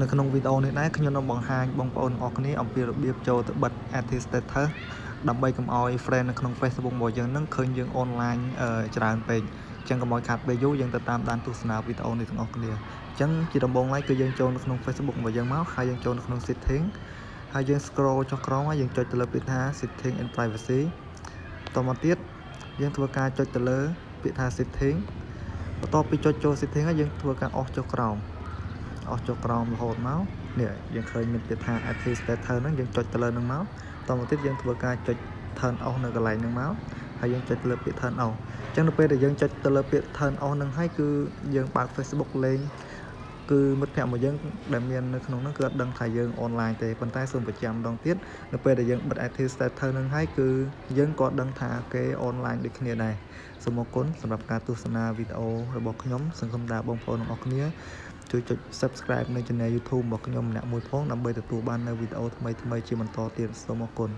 នៅក្នុងវីដេអូនេះដែរខ្ញុំនឹងបង្ហាញបងប្អូនទាំងអស់គ្នាអំពីរបៀបចូលទៅបិទ Active Status ដើម្បីកុំឲ្យ friend នៅក្នុង Facebook របស់យើងនឹងឃើញយើង online ច្រើនពេកអញ្ចឹងកុំឲ្យខាតពេលយូរយើងទៅតាមដានទស្សនាវីដេអូនេះទាំងអស់គ្នាអញ្ចឹងជាដំបូងឡើយគឺយើងចូលនៅក្នុង Facebook របស់យើងមកហើយយើងចូលនៅក្នុង Setting ហើយយើង scroll ចុះក្រោមហើយយើងចុចទៅលើពាក្យថា Setting and Privacy បន្តមកទៀតយើងធ្វើការចុចទៅលើពាក្យថា Setting បន្ទាប់ពីចុចចូល Setting ហើយយើងធ្វើការអស់ចុះក្រោមរហូតមកនេះយើងឃើញមានពាក្យថា Active Status ហ្នឹងយើងចុចទៅលើហ្នឹងមកតមកទៀតយើងធ្វើការចុច Turn off នៅកន្លែងហ្នឹងមកហើយយើងចុចទៅលើពាក្យ Turn off អញ្ចឹងនៅពេលដែលយើងចុចទៅលើពាក្យ Turn off ហ្នឹងហើយគឺយើងបើក Facebook លេងគឺមិត្តភ័ក្តិរបស់យើងដែលមាននៅក្នុងហ្នឹងគឺអត់ដឹងថាយើង online ទេប៉ុន្តែសូមបញ្ជាក់ម្ដងទៀតនៅពេលដែលយើងបិទ Active Status ហ្នឹងហើយគឺយើងក៏ដឹងថាគេ online ដូចគ្នាដែរសូមអរគុណសម្រាប់ការទស្សនាវីដេអូរបស់ខ្ញុំសង្ឃឹមថាបងប្អូនទាំងអស់គ្នាជួយចុច Subscribe នៅ Channel YouTube របស់ខ្ញុំម្នាក់មួយផងដើម្បីទទួលបាននូវវីដេអូថ្មីៗជាបន្តទៀតសូមអរគុណ